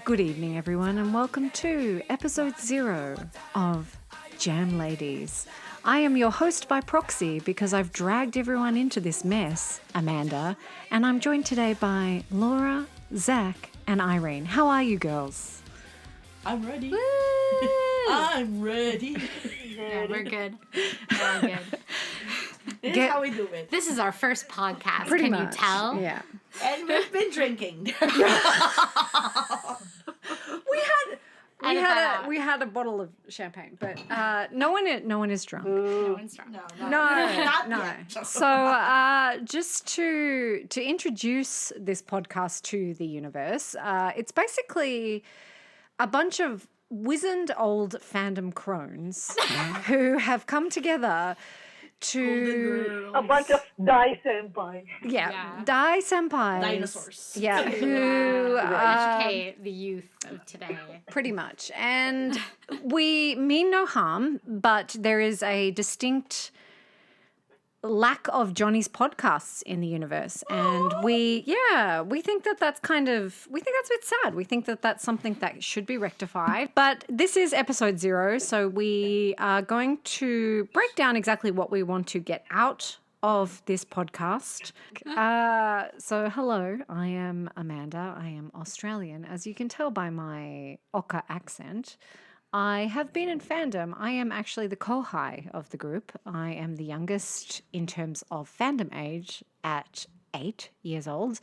Good evening, everyone, and welcome to episode 0 of Jam Ladies. I am your host by proxy because I've dragged everyone into this mess, Amanda, and I'm joined today by Laura, Zaq, and Irene. How are you girls? I'm ready. Woo! I'm ready. Yeah, we're good. We're good. This is how we do it. This is our first podcast. Pretty Can much, you tell? Yeah. And we've been drinking. We had a bottle of champagne, but no one is drunk. No one's drunk. No. Not yet. So just to introduce this podcast to the universe, it's basically a bunch of wizened old fandom crones who have come together to A bunch of Dai senpai. Dai senpais, Dinosaurs. yeah, who Educate the youth of today. pretty much, and we mean no harm, but there is a distinct lack of Johnny's podcasts in the universe, and we think that's a bit sad. We think that that's something that should be rectified, but this is episode 0, so we are going to break down exactly what we want to get out of this podcast. So hello, I am Amanda. I am Australian, as you can tell by my Oka accent. I have been in fandom. I am actually the kohai of the group. I am the youngest in terms of fandom age at 8 years old.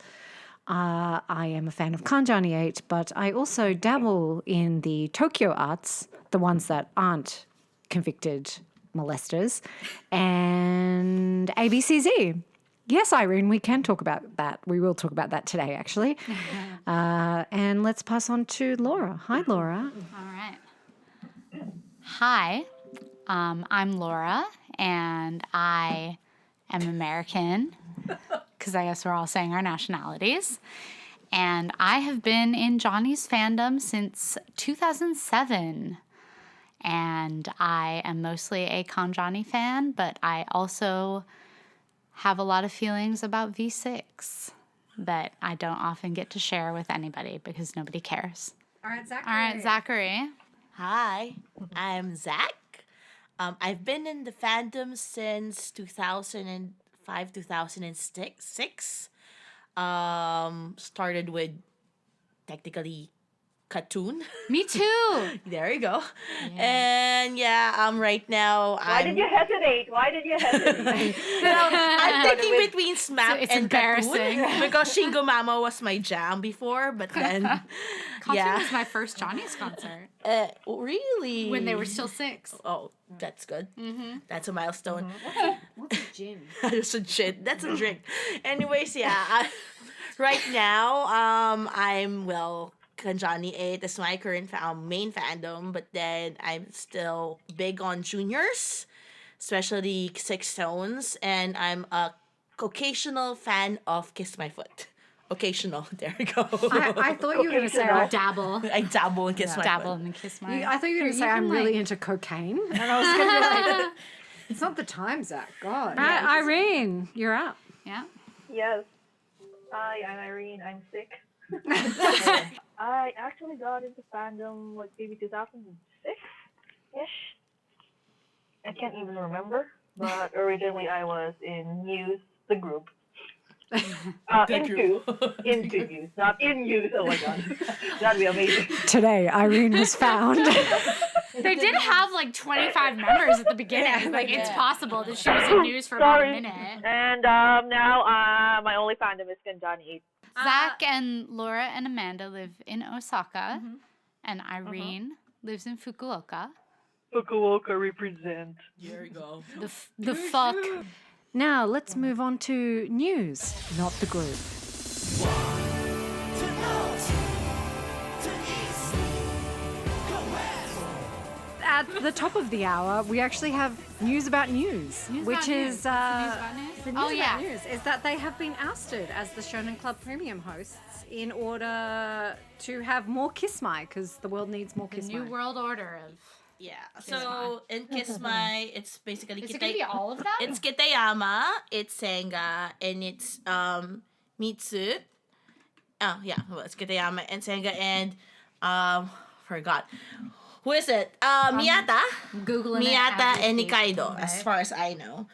I am a fan of Kanjani 8, but I also dabble in the Tokyo arts, the ones that aren't convicted molesters, and ABCZ. Yes, Irene, we can talk about that. We will talk about that today, actually. And let's pass on to Laura. Hi, Laura. All right. Hi, I'm Laura, and I am American, because I guess we're all saying our nationalities. And I have been in Johnny's fandom since 2007. And I am mostly a Kanjani fan, but I also have a lot of feelings about V6 that I don't often get to share with anybody because nobody cares. All right, Zachary. All right, Zachary. Hi, I'm Zaq. I've been in the fandom since 2005, 2006. Started with technically cartoon. Me too. There you go. And right now Why did you hesitate? I'm thinking between SMAP It's and embarrassing. Cartoon because Shingo Mama was my jam before, but then Concert was my first Johnny's concert really when they were still 6. Oh, that's good. Mm-hmm. That's a milestone. What's a gin? That's a shit. That's a drink. Anyways, right now, I'm Kanjani 8 is my current main fandom, but then I'm still big on juniors, especially Six Tones, and I'm a occasional fan of Kiss My Foot. Occasional, there you go. I thought you were going to say Or dabble. I dabble and kiss my Dabble foot. and kiss my... I thought you were going to say I'm really into cocaine, and I was going to be like, it's not the time, Zach. God. Irene, you're up. Yeah. Yes. Hi, I'm Irene. I'm sick. I actually got into fandom maybe 2006-ish. I can't even remember, but originally I was in Muse, the group. Into Muse, not in Muse. Oh my god, that'd be amazing. Today, Irene was found. They did have 25 members at the beginning. It's possible that she was in news for about a Sorry. minute. And now my only fandom is Kanjani 8. Zach and Laura and Amanda live in Osaka, and Irene lives in Fukuoka. Fukuoka represent. There you go. The fuck. Now, let's move on to news, not the group. At the top of the hour, we actually have news about news, which is the news about news is that they have been ousted as the Shonen Club Premium hosts in order to have more Kiss My, because the world needs more Kiss The My. New World Order of... Yeah. So in Kiss My, it's basically Is it going to be all of them? It's Kitayama, it's Senga, and it's Mitsu. Oh yeah, well, it's Kitayama and Senga, and Forgot. Who is it? Miyata. Googling Miyata it as and we speak, Nikaido, right? as far as I know.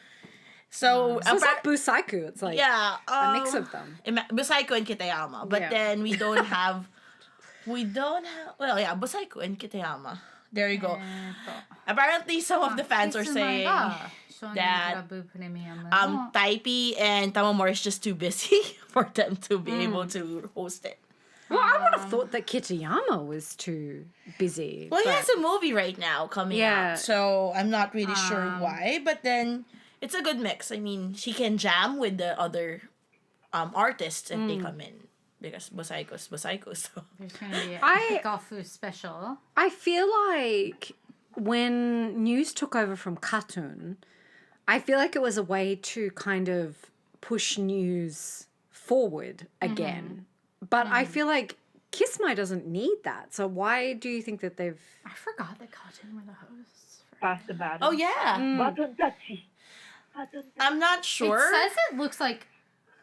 So, So it's like Busaiku. It's like a mix of them. Busaiku and Kitayama. But Yeah. then we don't have, Busaiku and Kitayama. There you go. Apparently, some of the fans are saying that Taipei and Tamamori is just too busy for them to be able to host it. Well, I would have thought that Kitayama was too busy. Well, he but- has a movie right now coming Yeah. out, so I'm not really sure why. But then it's a good mix. I mean, she can jam with the other artists if they come in. Because Bosaiko's Bosaiko, so. There's going to be a I- Golfu special. I feel like when news took over from Cartoon, I feel like it was a way to kind of push news forward again. But I feel like Kismai doesn't need that. So why do you think that they've... I forgot that Cotton were the hosts. Pass the baton. Oh, yeah. Baton tachi. Baton tachi. I'm not sure. It says it looks like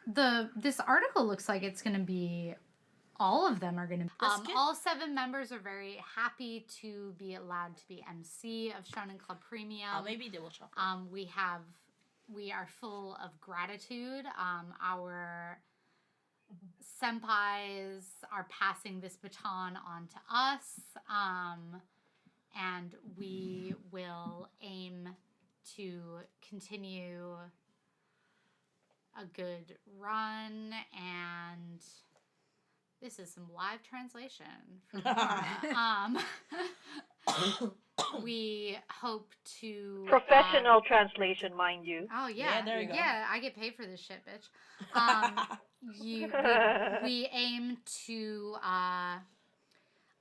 this article looks like it's going to be all of them are going to That's good. all 7 members are very happy to be allowed to be MC of Shonen Club Premium. Maybe they will shuffle. We are full of gratitude. Our senpais are passing this baton on to us, and we will aim to continue a good run, and this is some live translation from Laura. We hope to Professional translation, mind you. Oh yeah, Yeah, there you go. Yeah, I get paid for this shit, bitch. We aim to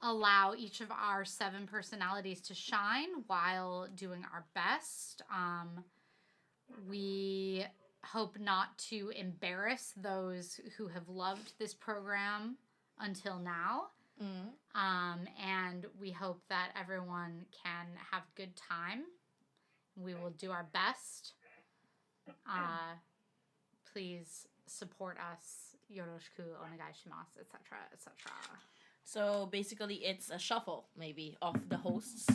allow each of our 7 personalities to shine while doing our best. We hope not to embarrass those who have loved this program until now. And we hope that everyone can have a good time. We will do our best. Please support us. Yoroshiku onegai shimasu, etc., etc. So basically, it's a shuffle, maybe, of the hosts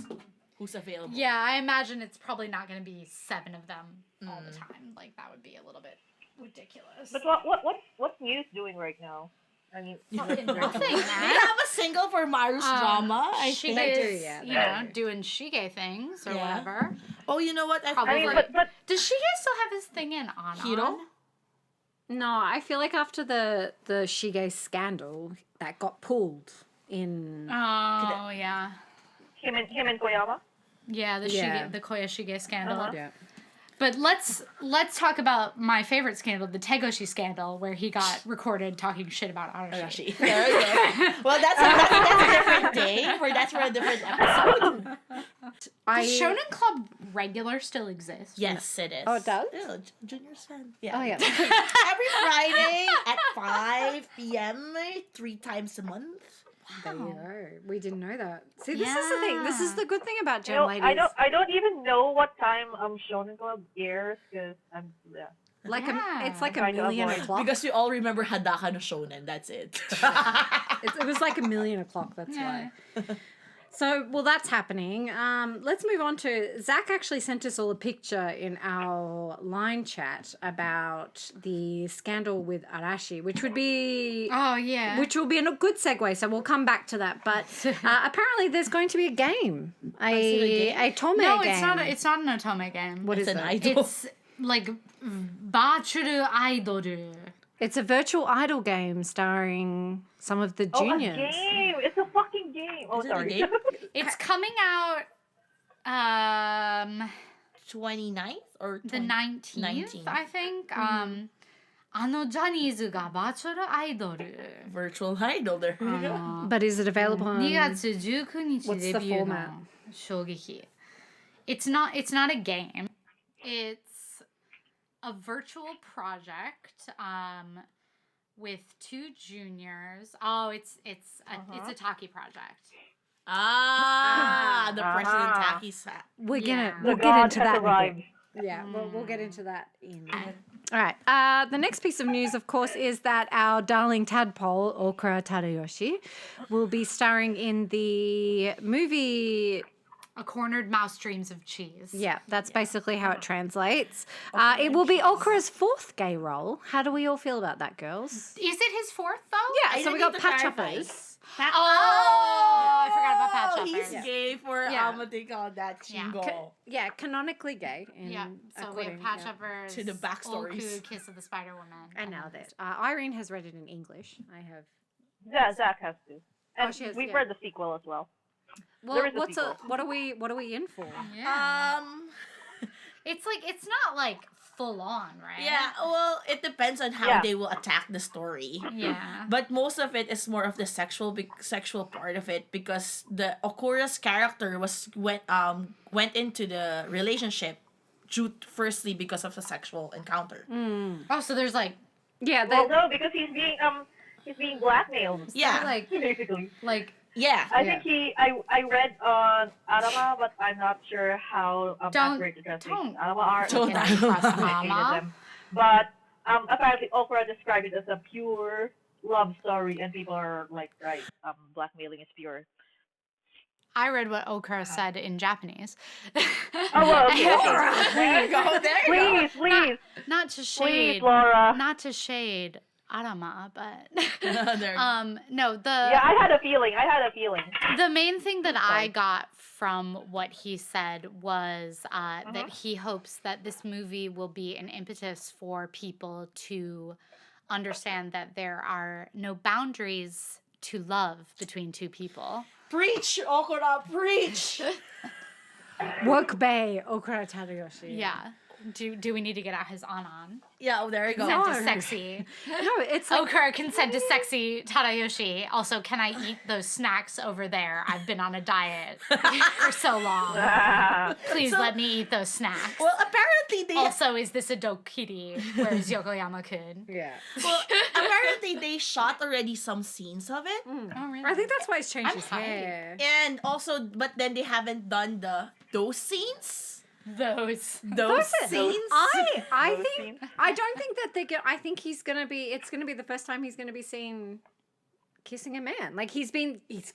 who's available. Yeah, I imagine it's probably not going to be 7 of them all the time. Like, that would be a little bit ridiculous. But what's News doing right now? I mean, Fucking nothing, They man. have a single for Maru's drama, I Shige think. do, is, yeah. you know, doing Shige things or Yeah. whatever. Oh, you know what? Probably. I mean, but Does Shige still have his thing in on? Hiro? No, I feel like after the Shige scandal, that got pulled in... Oh, yeah. him and Koyama. Yeah, the Yeah. Shige, the Koya Shige scandal. Yeah. But let's talk about my favorite scandal, the Tegoshi scandal, where he got recorded talking shit about Arashi. Arashi. There we go. Well, that's a different day. That's for a different episode. Does Shonen Club regular still exist? Yes, it is. Oh, it does? Yeah, Junior's fan. Yeah. Oh, yeah. Every Friday at 5 p.m., 3 times a month. There you go. We didn't know that. See, this is the thing. This is the good thing about You Gem know, Ladies. I don't even know what time Shonen Club airs because I'm Like Yeah. it's like a Trying to million avoid. o'clock. Because we all remember Hadaka no Shonen, that's it. It was like a million o'clock. That's why. So, well, that's happening. Let's move on to Zach. Actually, sent us all a picture in our line chat about the scandal with Arashi, which would be. Oh, yeah. Which will be a good segue, so we'll come back to that. But apparently, there's going to be a game, a Tome no, game. it's not an Otome game. What is It's an that? idol. It's like Bachuru Aidoru. It's a virtual idol game starring some of the juniors. Oh, a game! It's a fucking game. Oh, Is it a sorry. game? It's coming out 29th or the 19th, 19th. I think. ジャニーズがバーチャルアイドル Virtual idol, there you go. But is it available on? 2月19日 What's the デビューの format? 衝撃 It's not a game. It's a virtual project with 2 juniors. Oh, it's a Taki project. The President Taki's hat. We'll Yeah. we'll The get god into has that in a arrived. bit. Yeah, we'll get into that in a minute. All right. The next piece of news, of course, is that our darling tadpole, Okura Tadayoshi, will be starring in the movie. A cornered mouse dreams of cheese. Yeah, that's basically how it translates. It will be Okura's fourth gay role. How do we all feel about that, girls? Is it his fourth though? Yeah, so we got Patch Uppers. I forgot about Patch Uppers. He's gay for what they call that chingo. Yeah, canonically gay. Yeah, so we have Patch Uppers. To the backstories. Oku, Kiss of the Spider Woman. And now that Irene has read it in English. I have. Yeah, Zach has to. And she has, we've yeah. read the sequel as well. Well, There is a sequel. what are we in for? Yeah. It's not like full on, right? Yeah, well, it depends on how they will attack the story. Yeah. But most of it is more of the sexual part of it, because the Okura's character went into the relationship firstly because of the sexual encounter. Oh, so there's like Well, no, because he's being blackmailed. Yeah. Basically. Yeah. I think I read on Arama, but I'm not sure how accurate the translation Arama are. Don't I can't Arama. them. But apparently Okura described it as a pure love story, and people are like, right, blackmailing is pure. I read what Okura said in Japanese. Oh, well, okay. There you go. Please. Not to Please, shade. Laura. Not to shade Arama, but There. no, Yeah, I had a feeling. the main thing that I got from what he said was that he hopes that this movie will be an impetus for people to understand that there are no boundaries to love between two people. Preach, Okura, preach. Work Bay, Okura Tadayoshi. Yeah. Do we need to get out his on? Yeah, there you go. Consent to sexy. No, it's like Okura, consent to sexy Tadayoshi. Also, can I eat those snacks over there? I've been on a diet for so long. Please let me eat those snacks. Well, apparently they Also, is this a dokiri? Where's Yokoyama-kun? yeah. well, apparently they shot already some scenes of it. Oh, really? I think that's why he's changed I'm his hyped. hair. And also, but then they haven't done those scenes. Those Scenes. I Those think scenes. I don't think that I think it's gonna be the first time he's gonna be seen kissing a man. Like he's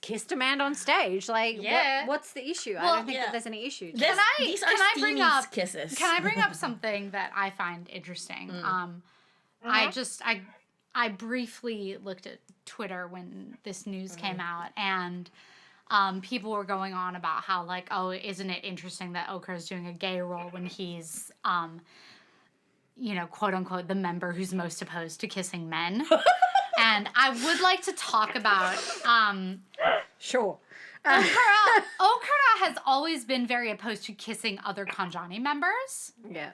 kissed a man on stage. Like Yeah. what's the issue? I Well, don't think that there's any issue. These Can I bring steamy up kisses? Can I bring up something that I find interesting? I briefly looked at Twitter when this news came out, and people were going on about how, like, oh, isn't it interesting that Okura's doing a gay role when he's, quote unquote, the member who's most opposed to kissing men. And I would like to talk about Sure. Okura has always been very opposed to kissing other Kanjani members. Yeah.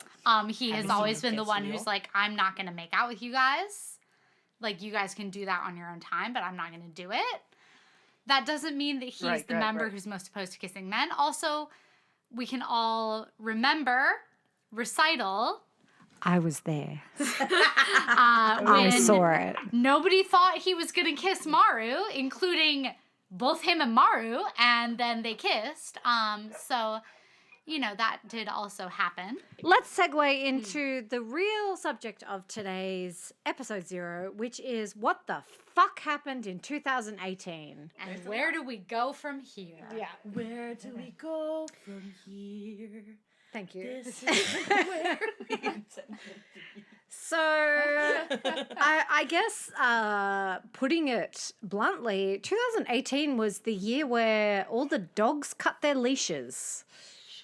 He has you always seen been the him one kiss who's you? like, I'm not going to make out with you guys. Like, you guys can do that on your own time, but I'm not going to do it. That doesn't mean that he's the member who's most opposed to kissing men. Also, we can all remember recital. I was there. When I saw it. nobody thought he was going to kiss Maru, including both him and Maru, and then they kissed. So, that did also happen. Let's segue into the real subject of today's episode 0, which is what the fuck happened in 2018. And where do we go from here? Yeah. Where do we go from here? Thank you. This is where we intended to be. So, I guess, putting it bluntly, 2018 was the year where all the dogs cut their leashes.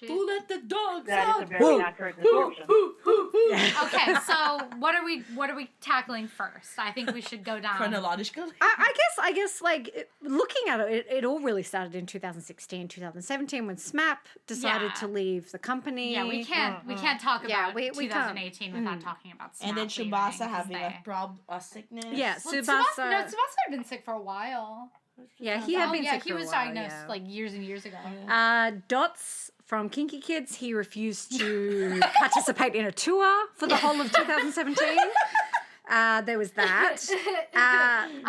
Who let the dogs That out? is a very accurate description. Okay, so what are we tackling first? I think we should go down Chronologically. I guess, like, looking at it all really started in 2016, 2017 when SMAP decided to leave the company. Yeah, we can't talk about we 2018 without talking about Snap And then leaving, Shibasa 'cause having they- a sickness. Yeah, Well, Tsubasa. Tsubasa had been sick for a while. Yeah, he had been sick he for was a while, diagnosed yeah. like years and years ago. Dots from Kinky Kids, he refused to participate in a tour for the whole of 2017. There was that.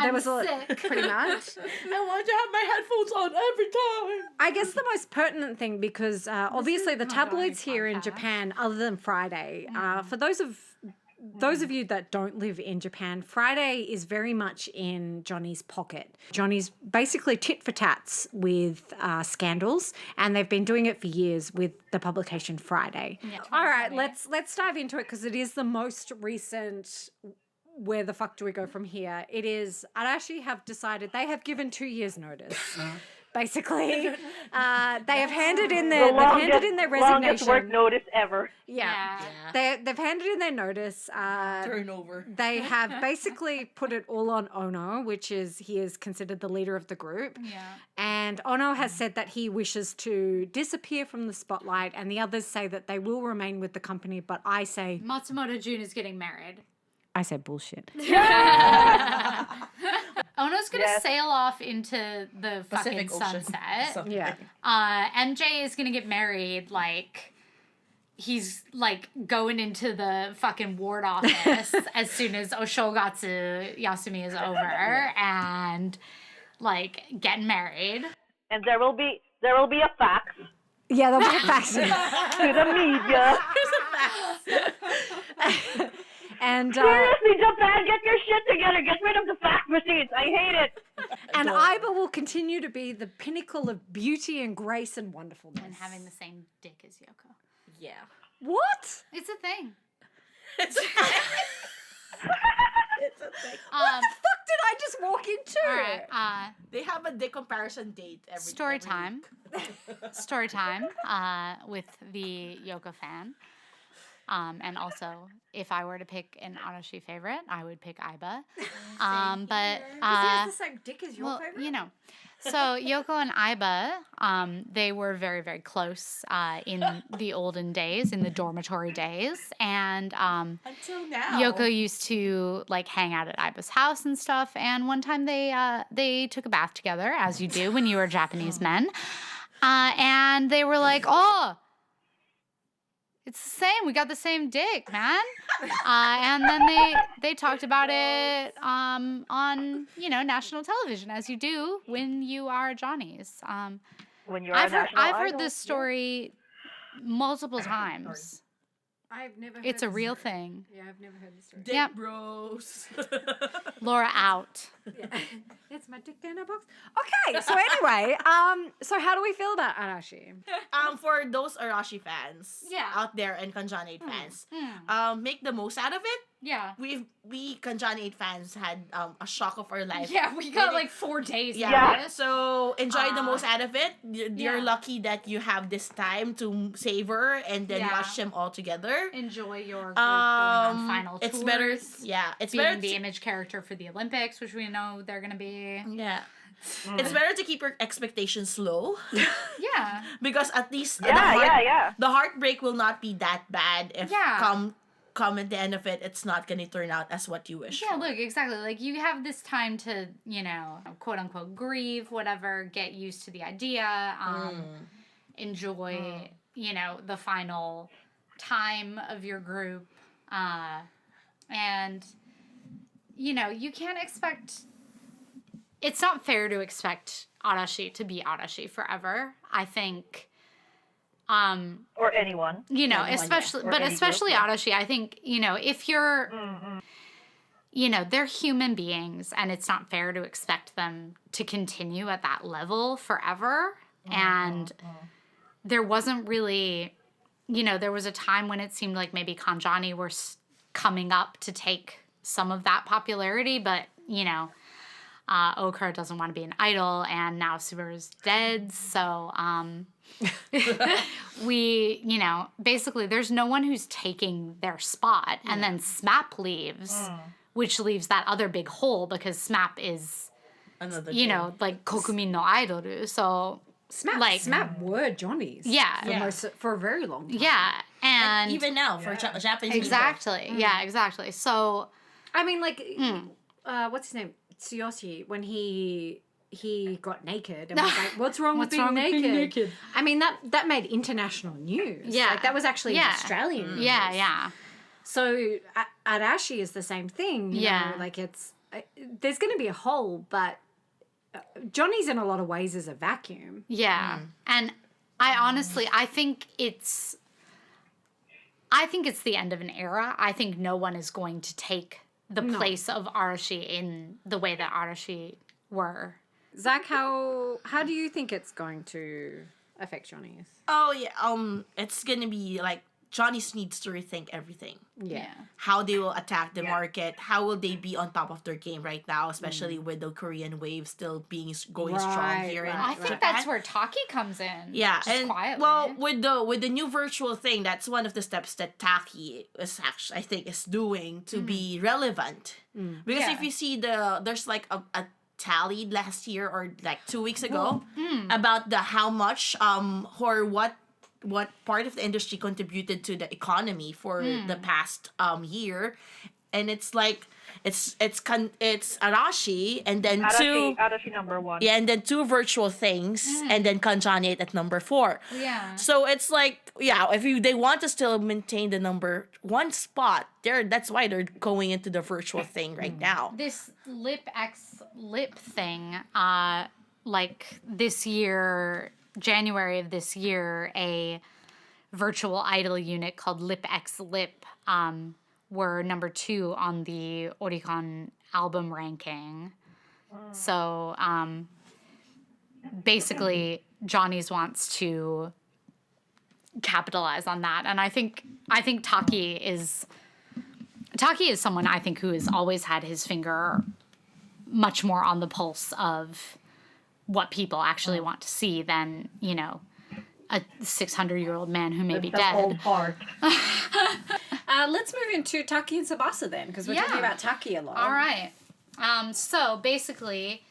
There was sick. pretty much. I want to have my headphones on every time. I guess the most pertinent thing, because obviously the not tabloids going here in podcast. Japan, other than Friday, for those of you that don't live in Japan, Friday is very much in Johnny's pocket. Johnny's basically tit for tats with scandals, and they've been doing it for years with the publication Friday. Yeah. All right, let's dive into it, because it is the most recent. Where the fuck do we go from here? It is, Arashi have decided they have given 2 years notice. Basically, they have handed in their Longest resignation. work notice ever. Yeah. Yeah. They've handed in their notice. Turnover. They have basically put it all on Ono, he is considered the leader of the group. Yeah. And Ono has said that he wishes to disappear from the spotlight, and the others say that they will remain with the company, but I say Matsumoto-jun is getting married. I say bullshit. Ono's gonna sail off into the fucking Pacific Ocean. sunset. Yeah. MJ is gonna get married, like, he's, like, going into the fucking ward office as soon as Oshogatsu Yasumi is over, and, like, getting married. And there will be a fax Yeah, they'll be faxing. to the media. And Seriously, Japan, get your shit together. Get rid of the fax machines. I hate it. and Aiba will continue to be the pinnacle of beauty and grace and wonderfulness. And having the same dick as Yoko. Yeah. What? It's a thing. It's a thing. What the fuck did I just walk into? All right. They have a dick comparison date every Story every time. week. Story time with the Yoko fan. And also, if I were to pick an Arashi favorite, I would pick Aiba. But He has the same dick as your well, favorite? you know. So Yoko and Aiba, they were very, very close in the olden days, in the dormitory days. And Until now. Yoko used to, like, hang out at Aiba's house and stuff. And one time they took a bath together, as you do when you are Japanese men. And they were like, oh, it's the same. We got the same dick, man. And then they talked about it on, national television, as you do when you are Johnnies. When you're I've a national heard idol. this story multiple times. I've never heard It's a this real story. thing. Yeah, I've never heard this story. Dick Yep. bros. Laura out. It's my dick in a box. Okay, so anyway, so how do we feel about Arashi? For those Arashi fans Yeah. out there and Kanjani 8 fans, Mm. make the most out of it. Yeah. We Kanjani 8 fans had a shock of our life. Yeah, we got Really- like 4 days. Yeah. out of it. So enjoy the most out of it. You're yeah. lucky that you have this time to savor and then Yeah. watch them all together. Enjoy your group going on final It's tours. better. Yeah, it's Being better. the image character for the Olympics, which we know they're gonna be. Yeah. It's better to keep your expectations low Yeah. because at least Yeah. the heartbreak will not be that bad if Yeah. come at the end of it, it's not gonna turn out as what you wish. Yeah, for. look, exactly. Like, you have this time to, quote unquote, grieve, whatever, get used to the idea, enjoy, the final time of your group. And, you can't expect. It's not fair to expect Arashi to be Arashi forever. I think. Or anyone. Especially, Or but any especially group, yeah. Arashi, I think, if you're, they're human beings and it's not fair to expect them to continue at that level forever. And there wasn't really, there was a time when it seemed like maybe Kanjani were coming up to take some of that popularity, but, Okura doesn't want to be an idol, and now Subaru's dead, so, basically there's no one who's taking their spot, and then SMAP leaves, which leaves that other big hole, because SMAP is, Another like, kokumin no idol, so, SMAP were Johnny's. Yeah. For a very long time. yeah, and even now for Japanese exactly, yeah, exactly, so, I mean, like, what's his name? Tsuyoshi, when he got naked and was like, what's wrong with being naked? I mean, that made international news. Yeah. Like, that was actually Yeah. Australian news. yeah. So Arashi is the same thing. You know, like it's there's going to be a hole, but Johnny's in a lot of ways is a vacuum. Yeah. And I think it's the end of an era. I think no one is going to take the place of Arashi in the way that Arashi were. Zach, how do you think it's going to affect Johnny's? Oh yeah, it's gonna be like Johnny's needs to rethink everything. Yeah. How they will attack the market. How will they be on top of their game right now, especially with the Korean wave still going strong here in I think Japan. that's where Taki comes in. Yeah, just and quietly. well, with the new virtual thing, that's one of the steps that Taki is actually, I think, is doing to be relevant. Because if you see there's like a tally last year or like 2 weeks ago about the how much or what part of the industry contributed to the economy for the past year, and it's like it's Arashi and then Arashi number 1. and then 2 virtual things and then Kanjani at number 4. Yeah. So it's like if they want to still maintain the number 1 spot, that's why they're going into the virtual thing right now. This lip thing, like this year, January of this year, a virtual idol unit called Lip X Lip were number 2 on the Oricon album ranking. So basically, Johnny's wants to capitalize on that, and I think Taki is someone I think who has always had his finger much more on the pulse of what people actually want to see than, you know, a 600-year-old man who may be dead. Old heart. Let's move into Taki and Tsubasa then, because we're talking about Taki a lot. All right. So basically,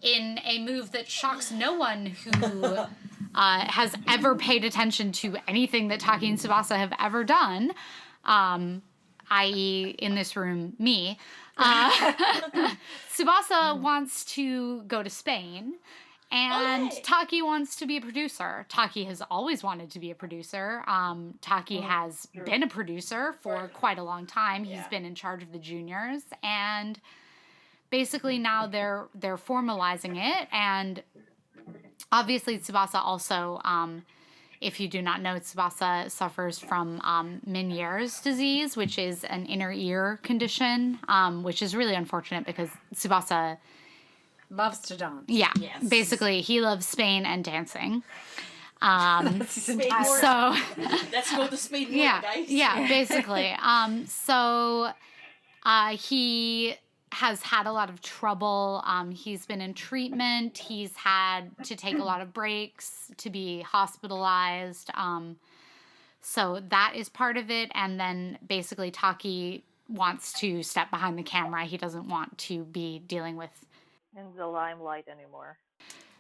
in a move that shocks no one who has ever paid attention to anything that Taki and Tsubasa have ever done, i.e. in this room, me, Tsubasa wants to go to Spain, and Taki wants to be a producer. Taki has always wanted to be a producer. Taki has been a producer for quite a long time. He's been in charge of the juniors, and basically now they're formalizing it. And obviously Tsubasa also, if you do not know, Tsubasa suffers from Meniere's disease, which is an inner ear condition, which is really unfortunate because Tsubasa Loves to dance. Yeah, basically, he loves Spain and dancing. So Let's go to Spain more, guys. Yeah, basically. So he has had a lot of trouble. He's been in treatment. He's had to take a lot of breaks, to be hospitalized. So that is part of it. And then basically Taki wants to step behind the camera. He doesn't want to be dealing with In the limelight anymore.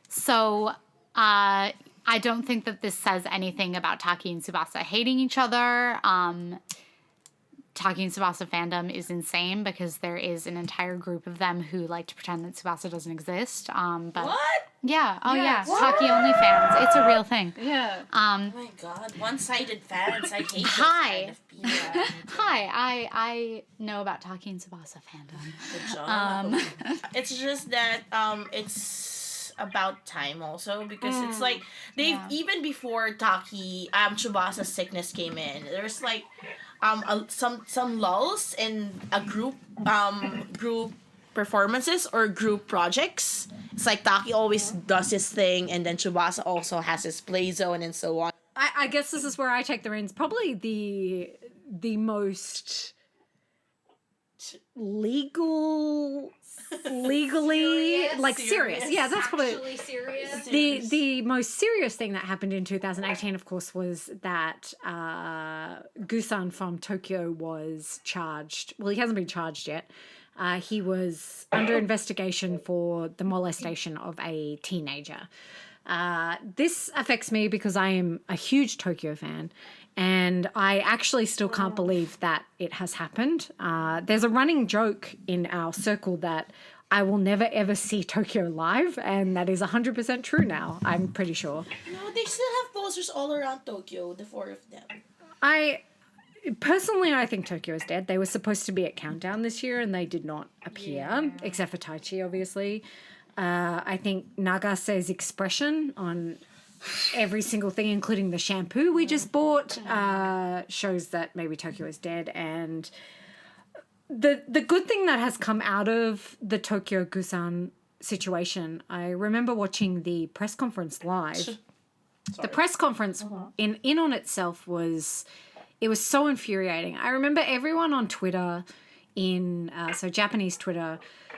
So I don't think that this says anything about Taki and Tsubasa hating each other. Taki and Tsubasa fandom is insane because there is an entire group of them who like to pretend that Tsubasa doesn't exist. But What? Yeah. Oh yeah. Taki only fans. It's a real thing. Yeah. Oh my god, one-sided fans. I hate those Hi. kind of people. Hi. I know about Taki and Tsubasa fandom. Good job. It's just that it's about time also because it's like they've even before Taki Tsubasa's sickness came in, there's like some lulls in a group performances or group projects. It's like Taki always does his thing and then Tsubasa also has his play zone and so on. I guess this is where I take the reins. Probably the most legally serious. Yeah, that's probably serious. the most serious thing that happened in 2018. Of course, was that Gusan from Tokyo was charged. Well, he hasn't been charged yet. He was under investigation for the molestation of a teenager. This affects me because I am a huge Tokyo fan, and I actually still can't believe that it has happened. There's a running joke in our circle that I will never ever see Tokyo live, and that is 100% true now, I'm pretty sure. No, they still have posters all around Tokyo, the 4 of them. Personally, I think Tokyo is dead. They were supposed to be at Countdown this year and they did not appear, except for Taichi, obviously. I think Nagase's expression on every single thing, including the shampoo we just bought, shows that maybe Tokyo is dead. And the good thing that has come out of the Tokyo Gusan situation, I remember watching the press conference live. The press conference in on itself was... It was so infuriating. I remember everyone on Twitter so Japanese Twitter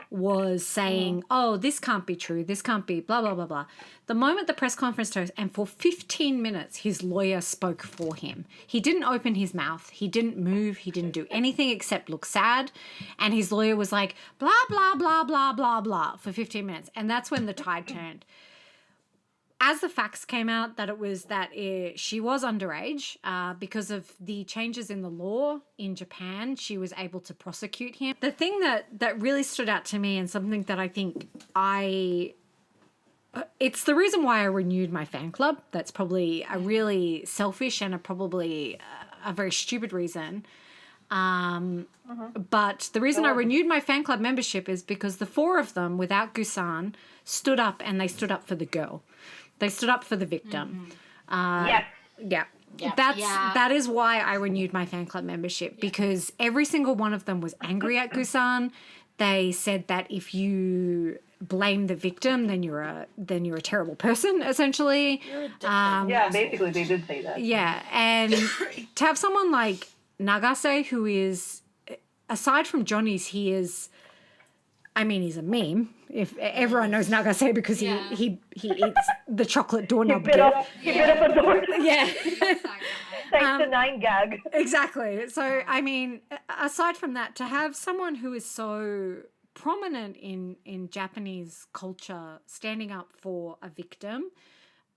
was saying, oh, this can't be true. This can't be blah, blah, blah, blah. The moment the press conference started, and for 15 minutes, his lawyer spoke for him. He didn't open his mouth. He didn't move. He didn't do anything except look sad. And his lawyer was like, blah, blah, blah, blah, blah, blah for 15 minutes. And that's when the tide turned. As the facts came out that she was underage, because of the changes in the law in Japan, she was able to prosecute him. The thing that really stood out to me, and something that I think it's the reason why I renewed my fan club. That's probably a really selfish and probably a very stupid reason. But the reason I renewed my fan club membership is because the four of them, without Gusan, stood up, and they stood up for the girl. They stood up for the victim. Yes. Yeah. That is why I renewed my fan club membership, because every single one of them was angry at Gusan. They said that if you blame the victim, then you're a terrible person, essentially. Yeah, basically they did say that. Yeah, and to have someone like Nagase, who is, aside from Johnny's, he's a meme. If everyone knows Nagase because he eats the chocolate doorknob. He bit up a door. Yeah. Thanks to 9 gag. Exactly. So, aside from that, to have someone who is so prominent in Japanese culture standing up for a victim,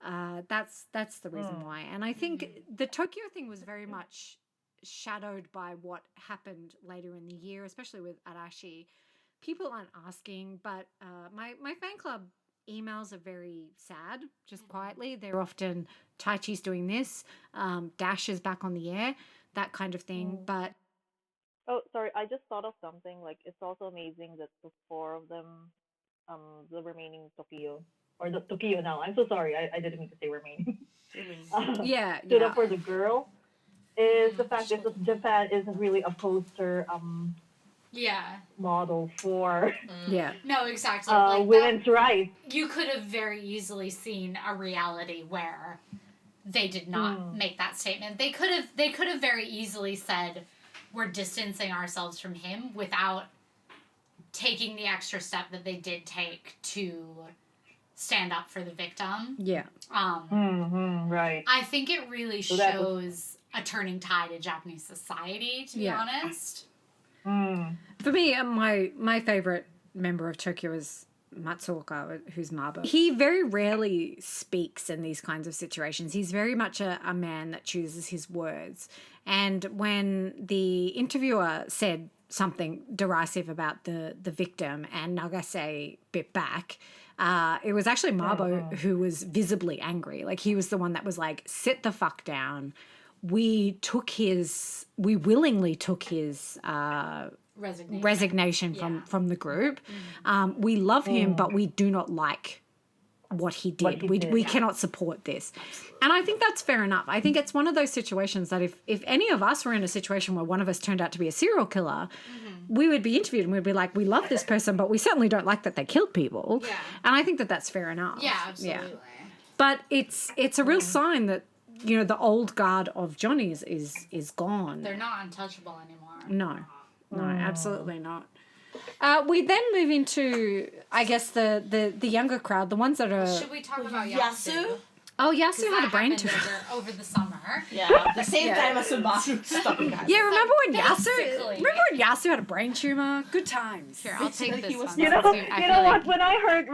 that's the reason why. And I think the Tokyo thing was very much shadowed by what happened later in the year, especially with Arashi. People aren't asking, but my fan club emails are very sad, just quietly. They're often, Taichi's doing this, Dash is back on the air, that kind of thing. But Oh, sorry, I just thought of something. Like, it's also amazing that the four of them, the remaining Tokyo, or the Tokyo now. I'm so sorry, I didn't mean to say remaining. Stood up for the girl. Is the fact that Japan isn't really a poster model for No, exactly. women's rights. You could have very easily seen a reality where they did not make that statement. They could have very easily said, we're distancing ourselves from him, without taking the extra step that they did take to stand up for the victim. Yeah. Right. I think it really shows a turning tide in Japanese society, to be honest. For me, my favorite member of Tokyo is Matsuoka, who's Mabo. He very rarely speaks in these kinds of situations. He's very much a man that chooses his words. And when the interviewer said something derisive about the victim and Nagase bit back, it was actually Mabo who was visibly angry. Like, he was the one that was like, sit the fuck down. We willingly took his resignation from the group. We love him, but we do not like what he did. We cannot support this. And I think that's fair enough. I think it's one of those situations that if any of us were in a situation where one of us turned out to be a serial killer, we would be interviewed and we'd be like, we love this person, but we certainly don't like that they killed people. Yeah. And I think that that's fair enough. Yeah, absolutely. Yeah. But it's a real sign that, the old guard of Johnny's is gone. They're not untouchable anymore. No, absolutely not. We then move into, I guess, the younger crowd, the ones that are... Should we talk about Yasu? Oh, Yasu had a brain tumor. Over the summer. Yeah, the same time as Subaru stuck in Yeah, remember when Yasu had a brain tumor? Good times. Here, I'll take this one. You know what? When I heard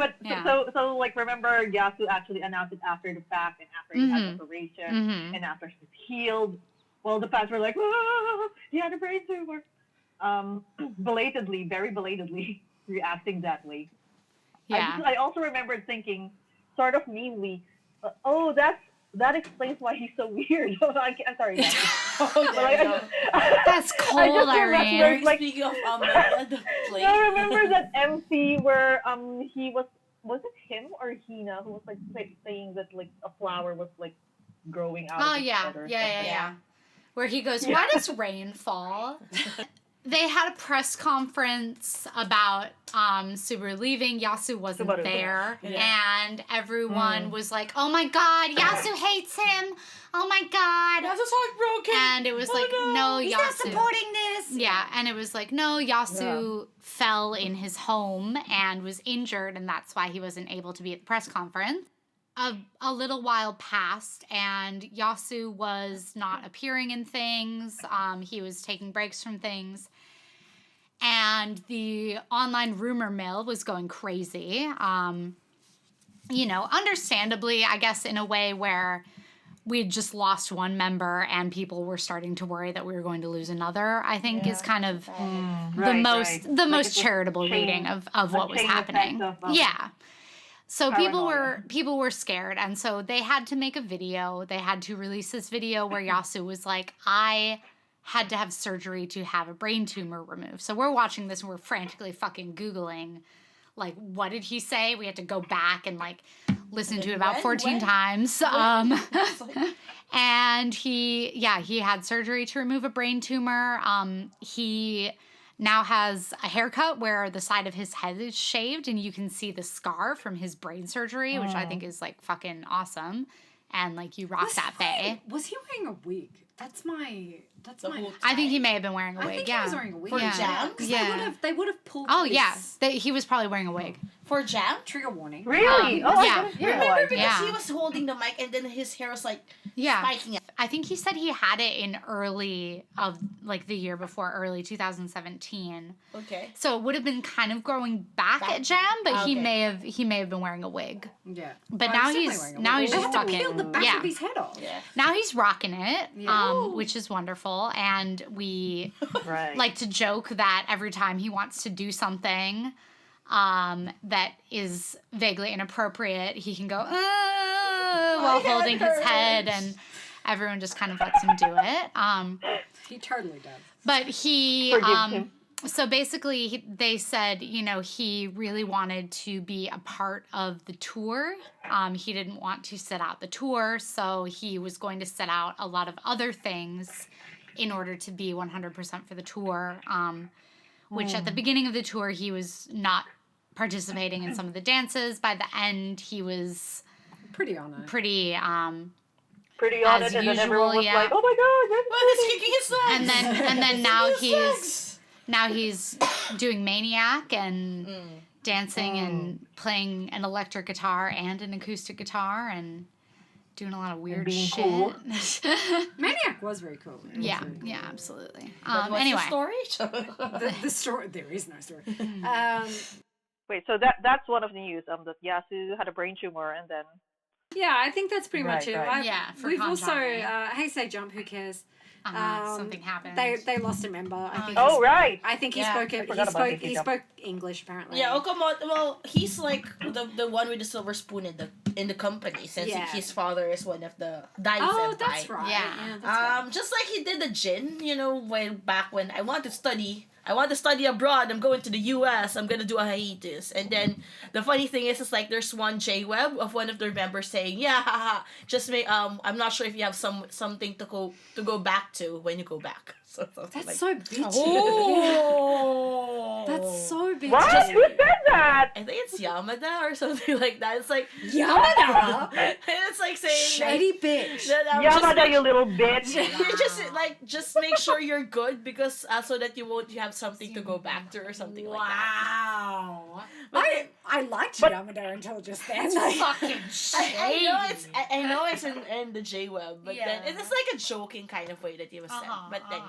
so remember Yasu actually announced it after the fact and after he had the operation and after he's healed. Well, the fans were like, "Oh, he had a brain tumor." Very belatedly reacting that way. Yeah. I also remembered thinking, sort of meanly, oh, that's that explains why he's so weird. I'm sorry. Guys. Oh, But, like, That's I cold, just remember, Irene. like, Speaking of the play. I remember that MC where he was it him or Hina who was like saying that like a flower was like growing out Oh of his yeah, head or yeah. something. Where he goes, why does rain fall? They had a press conference about Subaru leaving. Yasu wasn't Subaru. there, Yeah. and everyone was like, "Oh my God, Yasu hates him! Oh my God!" That's just heartbroken. And it was like, "No, He's Yasu." not supporting this. Yeah, and it was like, no, Yasu fell in his home and was injured, and that's why he wasn't able to be at the press conference. A little while passed, and Yasu was not appearing in things. He was taking breaks from things. And the online rumor mill was going crazy. Understandably, I guess, in a way where we had just lost one member and people were starting to worry that we were going to lose another, I think is kind of the most Like charitable reading of what was happening. Yeah. So people were scared, and so they had to make a video. They had to release this video where Yasu was like, I had to have surgery to have a brain tumor removed. So we're watching this and we're frantically fucking Googling, like, what did he say? We had to go back and like listen to it about 14 times. And he had surgery to remove a brain tumor. He now has a haircut where the side of his head is shaved and you can see the scar from his brain surgery, which I think is like fucking awesome. And like you rock that bay. Was he wearing a wig? That's my. I think he may have been wearing a wig. I think yeah. he was wearing a wig. For Jam? 'Cause Yeah. They would have pulled. Oh this yeah, he was probably wearing a wig. For Jam? Trigger warning. Really? Yeah. I didn't Yeah. realize. Because Yeah. he was holding the mic and then his hair was like Yeah. spiking up. I think he said he had it in early of like the year before, early 2017. Okay. So it would have been kind of growing back at Jam, but he Okay. may have been wearing a wig. Yeah. But Oh, now definitely he's wearing a now wig. he's They just had to fucking peel the back of his head off. Yeah. Now he's rocking it, Yeah. which is wonderful, and we Right. like to joke that every time he wants to do something that is vaguely inappropriate, he can go while head holding his head, hurts. and everyone just kind of lets him do it. He totally does. But he, Forgives him. so basically, they said, he really wanted to be a part of the tour. He didn't want to sit out the tour, so he was going to sit out a lot of other things in order to be 100% for the tour. Which at the beginning of the tour, he was not participating in some of the dances. By the end, he was Pretty on it. pretty. Pretty on as it, and then usual, everyone was yeah. like, "Oh my God, that's Well, he's kicking his legs. And then now His legs. he's doing Maniac and dancing and playing an electric guitar and an acoustic guitar and doing a lot of weird being shit. cool. Maniac was very cool. It was yeah, very cool. yeah, absolutely. But what's Anyway, the story? The story. There is no story. Wait, so that's one of the news. That Yasu had a brain tumor, and then Yeah, I think that's pretty much Right, it. right. Yeah, for We've also, Kanjani. Hey Say Jump, who cares? something happened. They lost a member. I think. oh right, I think he Yeah, spoke. I He forgot about spoke. Hey Say He Jump. spoke English apparently. Yeah, Okamoto. Well, he's like the one with the silver spoon in the company, since Yeah. his father is one of the Dai Oh, senpai. that's right. Yeah. that's right. Just like he did the Jin, way back when I want to study abroad. I'm going to the U.S. I'm gonna do a hiatus, and then the funny thing is like there's one J-Web of one of their members saying, "Yeah, haha, just make I'm not sure if you have something to go back to when you go back." So something That's like, so bitchy. oh, That's so bitchy. what? Who said that? I think it's Yamada or something like that. It's like Yamada? it's like saying Shady bitch. that, Yamada, you little bitch. you just make sure you're good because so that you have something to go back to or something like that. Wow. I liked Yamada until just then. Fucking I shady. know it's in the J-Web, but Yeah. then it's like a joking kind of way that he was said. But then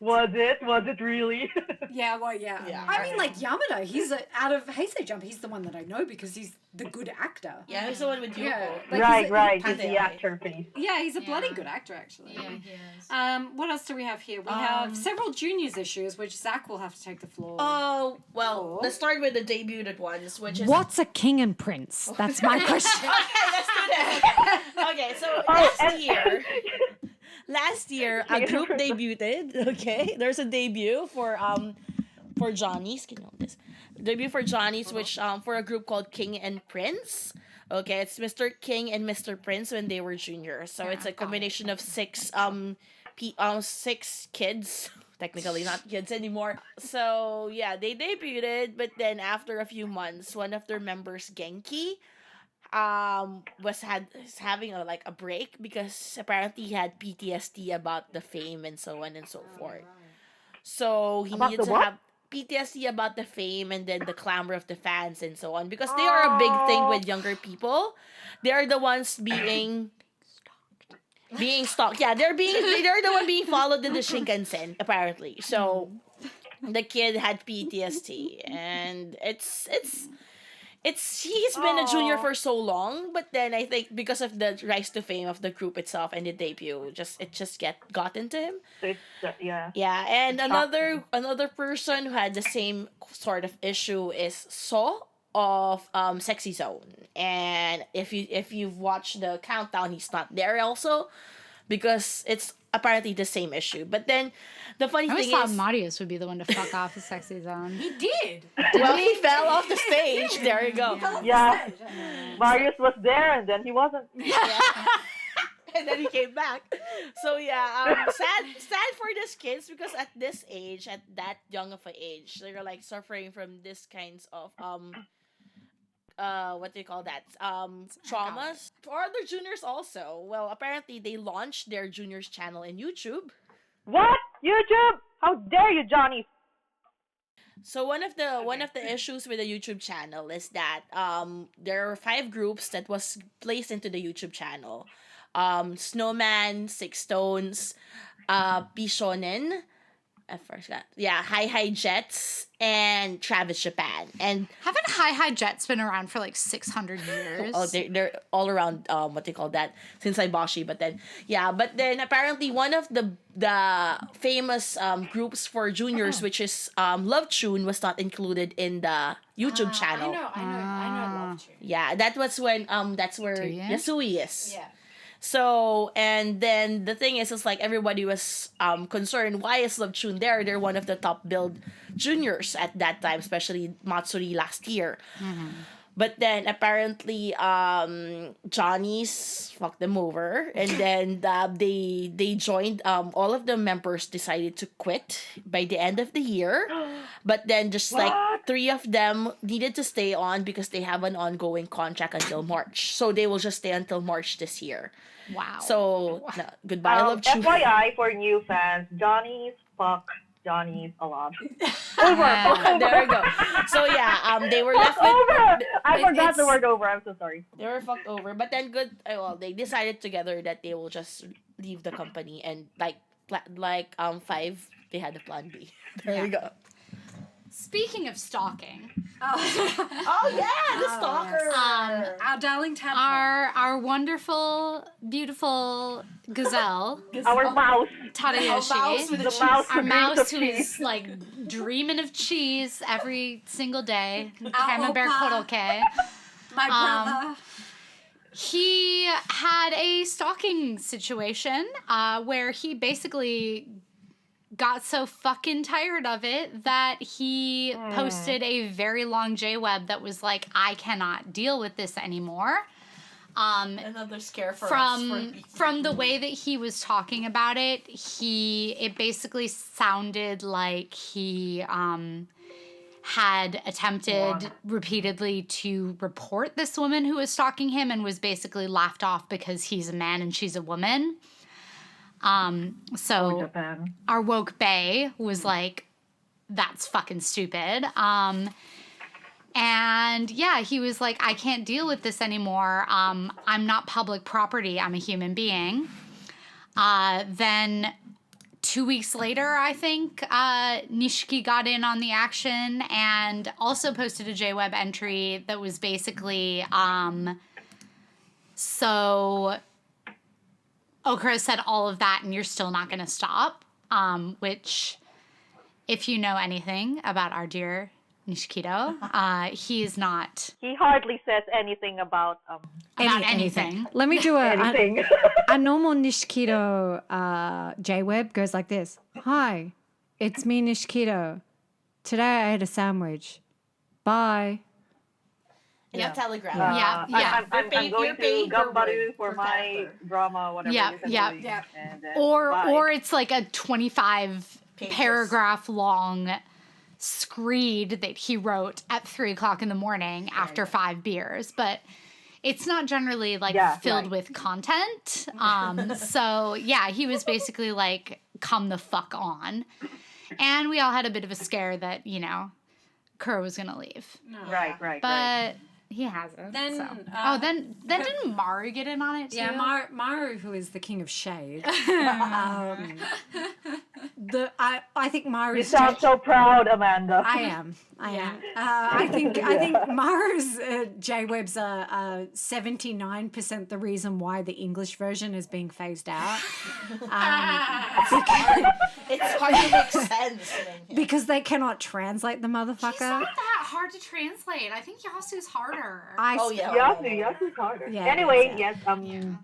Was it really? Yeah, well, yeah. Yeah. I mean, like Yamada, he's out of Heisei Jump. He's the one that I know because he's the good actor. yeah, he's the one with Yoko. Yeah. Like, right. he's He's the a- actor face. Yeah, he's a bloody Yeah. good actor, actually. Yeah, he is. What else do we have here? We have several juniors issues, which Zach will have to take the floor. Oh well, Cool. let's start with the debuted ones, which is What's a king and prince? That's my question. okay. Let's Okay, so Oh, last year a group debuted. Okay, there's a debut for Johnny's. Can you hold this? Debut for Johnny's, which for a group called King and Prince. Okay, it's Mr. King and Mr. Prince when they were juniors. So it's a combination of six kids. Technically not kids anymore. So yeah, they debuted, but then after a few months, one of their members, Genki, is having a break because apparently he had PTSD about the fame and so on and so forth. So he About needed the to what? have PTSD about the fame and then the clamor of the fans and so on because they are a big thing with younger people. They are the ones being stalked. Yeah, they're the one being followed in the Shinkansen apparently. So the kid had PTSD and he's been a junior for so long, but then I think because of the rise to fame of the group itself and the debut, it just got into him. So it's yeah. Yeah, and It's shocking. another person who had the same sort of issue is So of Sexy Zone. And if you've watched the countdown, he's not there also because it's apparently the same issue. But then the funny I always thing thought is, Marius would be the one to fuck off the sexy zone. He did. well, he fell off the stage. There you go. Yeah, Marius was there and then he wasn't. And then he came back. So yeah, sad for these kids because at this age, at that young of an age, they're like suffering from this kinds of what do you call that? Traumas. Or the juniors also. Well, apparently they launched their juniors channel in YouTube. What? YouTube? How dare you, Johnny? So one of the issues with the YouTube channel is that there are 5 groups that was placed into the YouTube channel. Snowman, Six Stones, Bishonen, I forgot. Yeah, Hi Jets and Travis Japan. And Haven't Hi Jets been around for like 600 years? oh, they're all around what they call that since Saibashi. But then apparently one of the famous groups for juniors, which is Love Tune, was not included in the YouTube channel. I know Love Tune. Yeah, that was when that's where Tuya? Yasui is. Yeah. So, and then the thing is, it's like everybody was concerned, why is Love Tune there? They're one of the top billed juniors at that time, especially Matsuri last year. But then apparently Johnny's fucked them over, and then they joined. All of the members decided to quit by the end of the year, but then just like What? 3 of them needed to stay on because they have an ongoing contract until March, so they will just stay until March this year. Wow. So goodbye, Love Tune. FYI for new fans, Johnny's a lot. Over. There we go. So yeah, they were left Fuck with. over. I it- forgot the it's- word over. I'm so sorry. They were fucked over, but then well, they decided together that they will just leave the company and like 5, they had a plan B. There you go. Speaking of stalking, Oh yeah, the stalker. Our darling tadpole. our wonderful, beautiful gazelle, Our mouse. Tadayoshi, with The mouse our who dreams mouse of who cheese. is like dreaming of cheese every single day, Our Camembert oppa. Koroke. My brother. He had a stalking situation where he basically got so fucking tired of it that he posted a very long JWeb that was like, I cannot deal with this anymore. Another scare for us. From the way that he was talking about it, it basically sounded like he had attempted repeatedly to report this woman who was stalking him and was basically laughed off because he's a man and she's a woman. So Japan. our woke bae was like, that's fucking stupid. And yeah, he was like, I can't deal with this anymore. I'm not public property. I'm a human being. Then 2 weeks later, I think, Nishiki got in on the action and also posted a JWeb entry that was basically, so Okura said all of that and you're still not going to stop, which if you know anything about our dear Nishikito. He is not He hardly says anything about about anything. Let me do anything. a normal Nishikito J-Web goes like this. Hi, it's me, Nishikito. Today I ate a sandwich. Bye. In a telegram. Yeah. I'm going to Gambaru for my character. drama, whatever Yeah, it is. yeah. I'm doing, and then Or bye. it's like a 25 Pages. paragraph long screed that he wrote at 3:00 in the morning after 5 beers, but it's not generally like filled with content. So yeah, he was basically like, come the fuck on. And we all had a bit of a scare that, Kuro was gonna leave. Right. But he hasn't. Then, so. Then didn't Maru get in on it too? Yeah, Maru, who is the king of shade. I think Maru's. You sound so proud, Amanda. I am. I think Maru's J-Webs are 79% the reason why the English version is being phased out. It's hard to make sense. Because they cannot translate the He's motherfucker. not that hard to translate. I think Yasu's harder. Yasu's harder. Yeah, Anyway, yeah. yes, Maru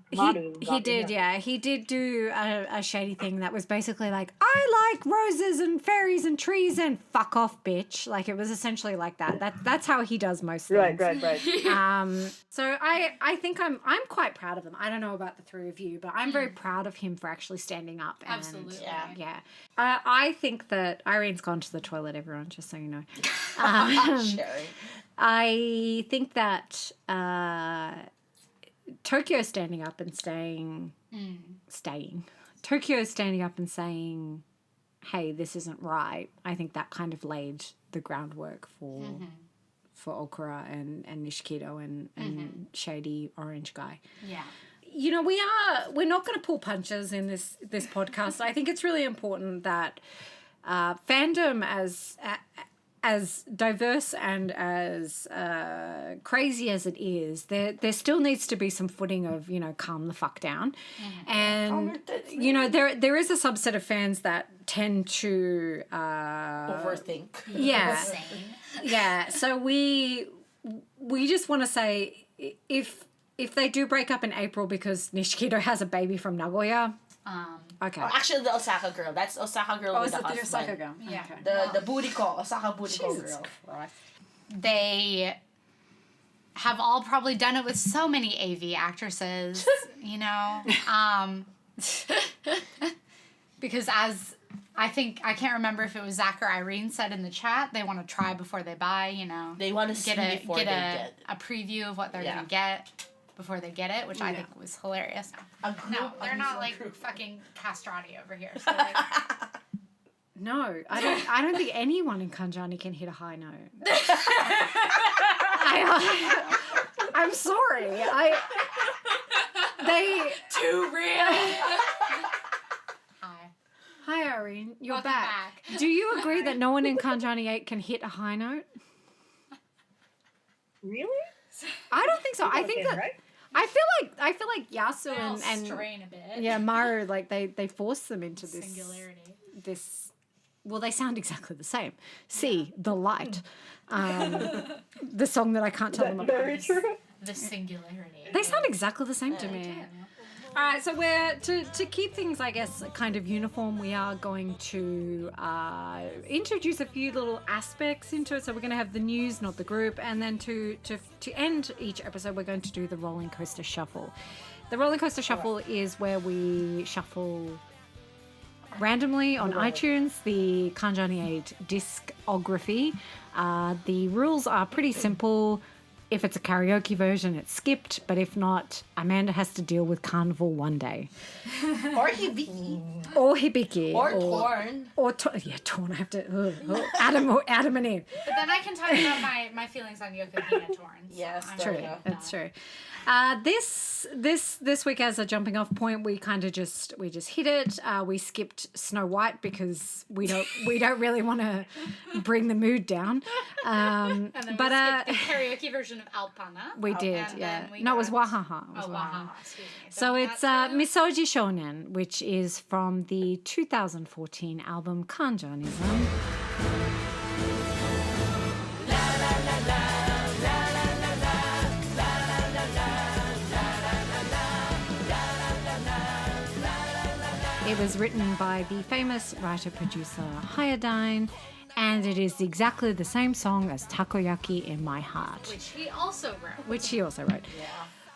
He did, he did do a shady thing that was basically like, I like roses and fairies and trees and fuck off, bitch. Like, it was essentially like that. That's how he does most things. Right. So I think I'm quite proud of him. I don't know about the three of you, but I'm very proud of him for actually standing up. And, Absolutely. Yeah. I think that Irene's gone to the toilet, everyone, just so you know. Sherry. I think that Tokyo standing up and Tokyo standing up and saying, hey, this isn't right. I think that kind of laid the groundwork for Okura and Nishikito and shady orange guy. Yeah. We're not going to pull punches in this podcast. I think it's really important that fandom as diverse and as crazy as it is, there still needs to be some footing of, calm the fuck down. And, there is a subset of fans that tend to Overthink. Yeah. Yeah. So we just want to say, if they do break up in April because Nishikito has a baby from Nagoya, okay. Or actually, the Osaka girl. That's Osaka girl with the husband. Osaka girl? Yeah. Okay. The booty call. Osaka booty call Jesus girl. Christ. They have all probably done it with so many AV actresses, because as I can't remember if it was Zaq or Irene said in the chat, they want to try before they buy, They want to see before they get a preview of what they're going to get before they get it, which I think was hilarious. No, they're not like fucking castrati over here. So like, No, I don't think anyone in Kanjani can hit a high note. I'm sorry. They too real. Hi Irene, you're Welcome back. back. Do you agree that no one in Kanjani 8 can hit a high note? Really? I don't think so. I think that right? I feel like Yasu and strain a bit. yeah, Maru, like they force them into this Singularity. This, well, they sound exactly the same. See the light, the song that I can't tell them apart. Very true. The singularity. They sound exactly the same to me. All right, so we're to keep things, I guess, kind of uniform. We are going to introduce a few little aspects into it. So we're going to have the news, not the group, and then to end each episode, we're going to do the roller coaster shuffle. The roller coaster shuffle is where we shuffle randomly on iTunes the Kanjani 8 discography. The rules are pretty simple. If it's a karaoke version, it's skipped, but if not, Amanda has to deal with Carnival one day. Or Hibiki. Or Hibiki. Or Torn. Torn. I have to... Adam and Eve. But then I can talk about my feelings on Yoko Hina Torrens. Yes, True. there you go. That's true. This week as a jumping off point, we kind of just hit it. We skipped Snow White because we don't really want to bring the mood down. And then we skipped the karaoke version of Alpana. We did, and yeah. then we No, it was got- Wahaha. It was Oh, Wahaha. wow. Excuse me. So Don't it's that through? Misoji Shonen, which is from the 2014 album Kanjanism. It was written by the famous writer-producer Hayadine, and it is exactly the same song as Takoyaki in My Heart, Which he also wrote.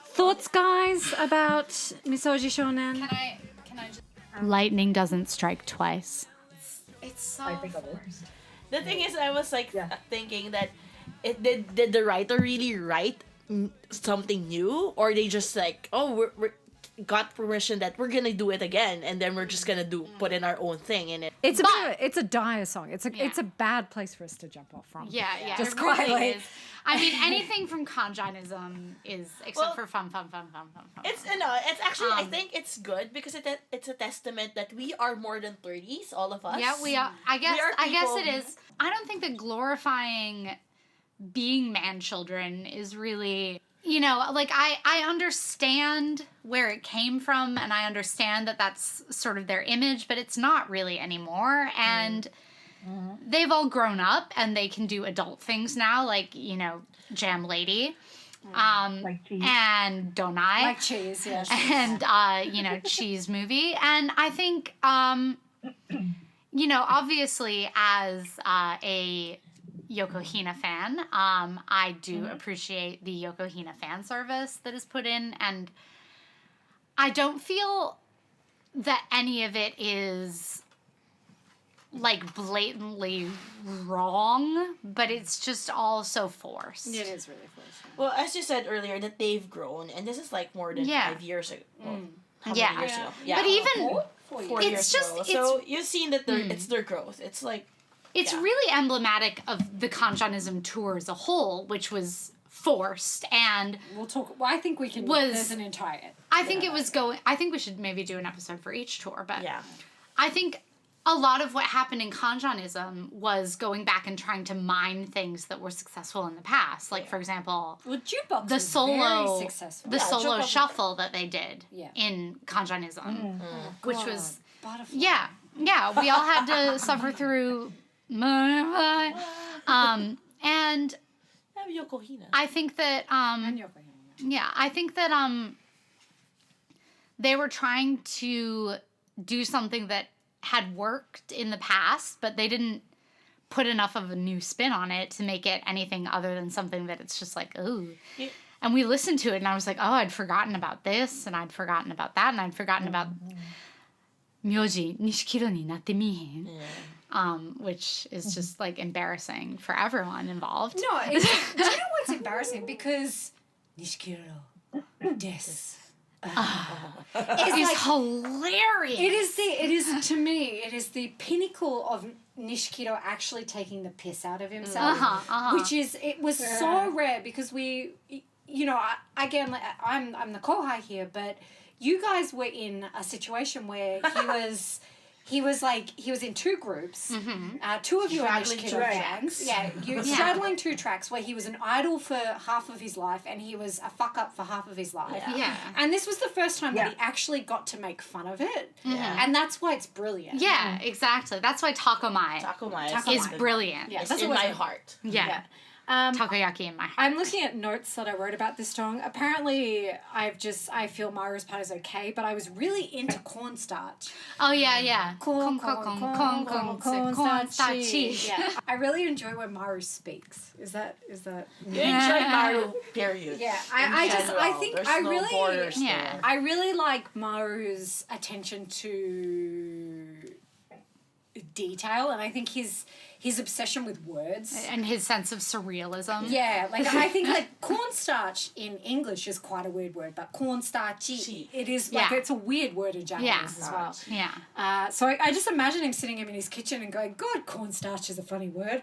Thoughts, guys, about Misoji Shonen? Can I just... Lightning doesn't strike twice. It's so... I think otherwise. The thing is, I was like Yeah. thinking that did the writer really write something new, or they just like, oh, we're got permission that we're gonna do it again, and then we're just gonna put in our own thing in it. It's it's a dire song. It's a bad place for us to jump off from. Yeah. Just It really quietly. is. I mean, anything from Kanjanism is, except for fun. It's it's actually I think it's good because it's a testament that we are more than 30s, all of us. Yeah, we are. I guess people- it is. I don't think that glorifying being man children is really, like I understand where it came from, and I understand that that's sort of their image, but it's not really anymore. And they've all grown up and they can do adult things now, like, Jam Lady. Like cheese. And Donai. Like cheese, yes. And Cheese Movie. And I think obviously as a Yoko Hina fan, I do appreciate the Yoko Hina fan service that is put in, and I don't feel that any of it is like blatantly wrong, but it's just all so forced. It is really forced. Well, as you said earlier, that they've grown, and this is like more than 5 years ago. Well, how many years ago? Yeah. But even 4 It's years just- ago. it's- So you've seen that it's their growth. It's like it's really emblematic of the Kanjanism tour as a whole, which was forced, and We'll talk. Well, I think we can. Was- There's an entire. I think it was going. I think we should maybe do an episode for each tour, but yeah. I think a lot of what happened in Kanjanism was going back and trying to mine things that were successful in the past. Like, for example, Well, Jukebox the was solo, very successful. the solo Jukebox- shuffle that they did Yeah. in Kanjanism, which was Butterfly. yeah, we all had to suffer through, and Have Yoko Hina. I think that And Yoko Hino, yeah. yeah, I think that they were trying to do something that had worked in the past, but they didn't put enough of a new spin on it to make it anything other than something that it's just like, ooh. Yeah. And we listened to it, and I was like, oh, I'd forgotten about this, and I'd forgotten about that, and I'd forgotten about Myoji Nishikiro ni natte mihin, which is just like embarrassing for everyone involved. No, do you know what's embarrassing? Because Nishikiro des. It's hilarious. It is to me, it is the pinnacle of Nishikiro actually taking the piss out of himself, which is, it was so rare because we, again, like, I'm the kohai here, but you guys were in a situation where he was in two groups. Two of you are Straddling Nishikiro two fans. tracks. Yeah, you're straddling two tracks where he was an idol for half of his life and he was a fuck up for half of his life. Yeah. And this was the first time that he actually got to make fun of it. Yeah. And that's why it's brilliant. Yeah, exactly. That's why Takomai Takomai is brilliant. Yeah. It's That's in what my was- heart. Yeah. Um, Takoyaki in my heart. I'm looking at notes that I wrote about this song. Apparently, I feel Maru's part is okay, but I was really into cornstarch. Oh, yeah. Cornstarchy. Yeah. I really enjoy when Maru speaks. Is that? You enjoy Maru, period. Yeah. In I general. think There's I no really, borders Yeah. there. I really like Maru's attention to detail, and I think his obsession with words. And his sense of surrealism. Yeah, like I think like cornstarch in English is quite a weird word, but cornstarchy, it is like Yeah. it's a weird word in Japanese Yeah. as well. Yeah. So I just imagine him sitting in his kitchen and going, "God, cornstarch is a funny word."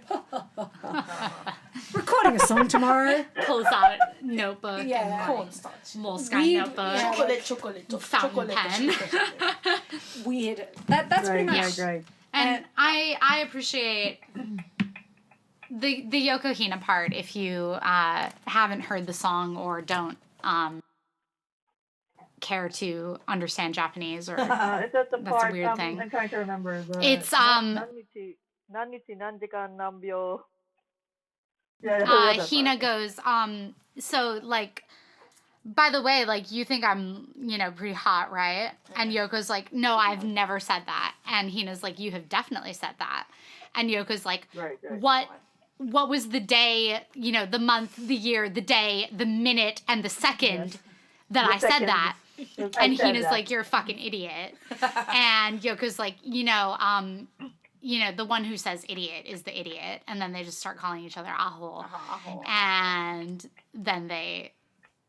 Recording a song tomorrow. Pulls out a notebook. Yeah. And, like, Cornstarch. Moleskine Weird, notebook. yeah. Chocolate. Fountain pen. Weird. That's pretty much. Right. And I appreciate the Yoko Hina part if you haven't heard the song or don't care to understand Japanese or It's just the That's a part. weird thing. I'm trying to remember. It's, nannichi, nanjikan, nanbyo. Yeah. Hina goes, so like by the way, like, you think I'm, pretty hot, right? And Yoko's like, no, I've never said that. And Hina's like, you have definitely said that. And Yoko's like, Right. what was the day, the month, the year, the day, the minute, and the second that I said that? And Hina's like, you're a fucking idiot. And Yoko's like, the one who says idiot is the idiot. And then they just start calling each other aho. And then they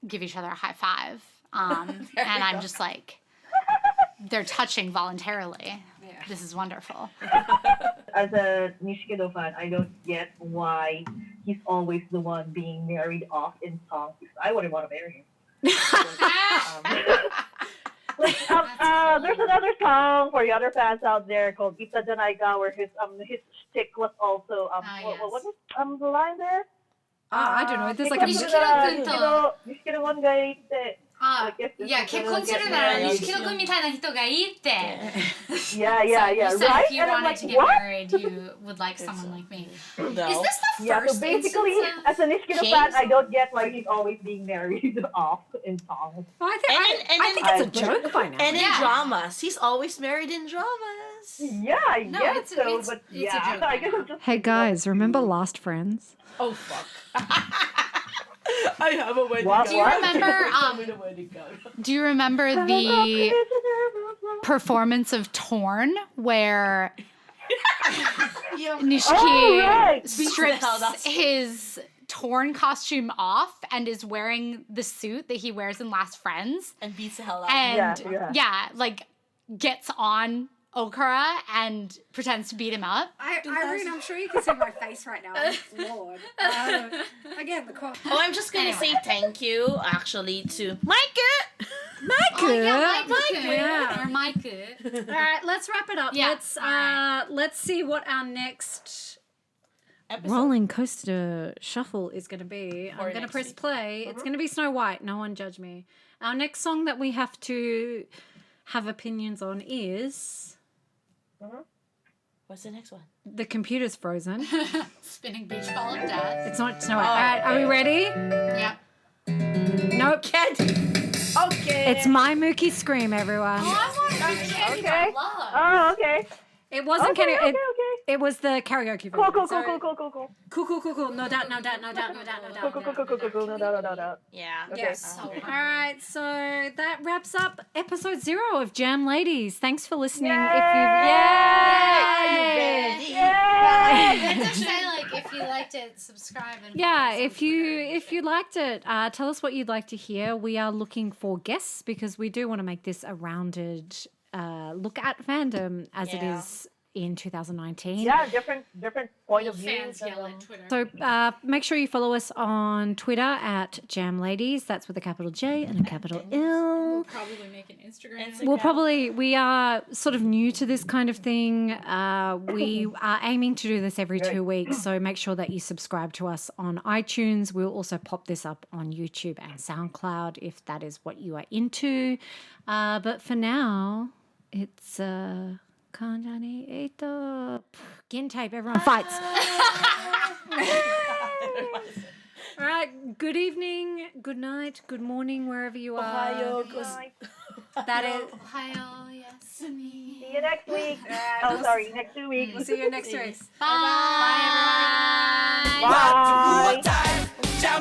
give each other a high five. And I'm just like, they're touching voluntarily. Yeah. This is wonderful. As a Nishikido fan, I don't get why he's always the one being married off in songs. I wouldn't want to marry him. There's another song for the other fans out there called Ita Janaiga, where his shtick was also what was the line there? I don't know. There's like a Nishikido-kun ga itte. 결혼するならNishikiro-kunみたいな人がいいって. Yeah, You said right? if you And I'm wanted like, to get what? married, you would like someone like me. No. Is this the Yeah, first so basically, instance of... as a Nishikido fan, I don't get why he's always being married off in songs. I think it's a joke by now. And in dramas. He's always married in dramas. Yeah, I guess so, but it's a joke I guess I'm just... Hey guys, remember Last Friends? Oh, fuck. I have a wedding What? Do you remember the performance of Torn where Nishiki strips his Torn costume off and is wearing the suit that he wears in Last Friends and beats the hell out and like gets on Okura and pretends to beat him up? Irene, I'm sure you can see my face right now. I'm floored. Again, the call. Oh, I'm just gonna say thank you, actually, to Micah. Oh, yeah, Yeah. Or Maiku. All right, let's wrap it up. Yeah. Let's see what our next Episode. rolling coaster shuffle is going to be. For I'm going to next press week. play. It's going to be Snow White. No one judge me. Our next song that we have to have opinions on is What's the next one? The Computer's Frozen. Spinning beach ball of death. It's not Snow White. All right, are we ready? Yep. Nope. Okay. It's My Mookie Scream, everyone. Okay. Oh, okay. It wasn't Okay. It was the karaoke Cool. version. Sorry. Cool. No doubt. No doubt. Yeah. Okay. Yes. All right. So that wraps up episode 0 of Jam Ladies. Thanks for listening. Yay! Just say, like, if you liked it, subscribe. And Yeah, if you liked it, tell us what you'd like to hear. We are looking for guests because we do want to make this a rounded look at fandom as it is in 2019. Yeah, different point of view. fans yell at Twitter. So make sure you follow us on Twitter at Jam Ladies. That's with a capital J and a capital L. Probably make an Instagram. We are sort of new to this kind of thing. We are aiming to do this every 2 weeks. So make sure that you subscribe to us on iTunes. We'll also pop this up on YouTube and SoundCloud if that is what you are into. But for now, it's Kanjani Eito. Gin tape, everyone fights. All right, good evening, good night, good morning, wherever you are. Ohio. That is. Ohio, yasumi. See you next week. Oh, sorry, next 2 weeks. We'll see you next week. Bye. Bye. Jam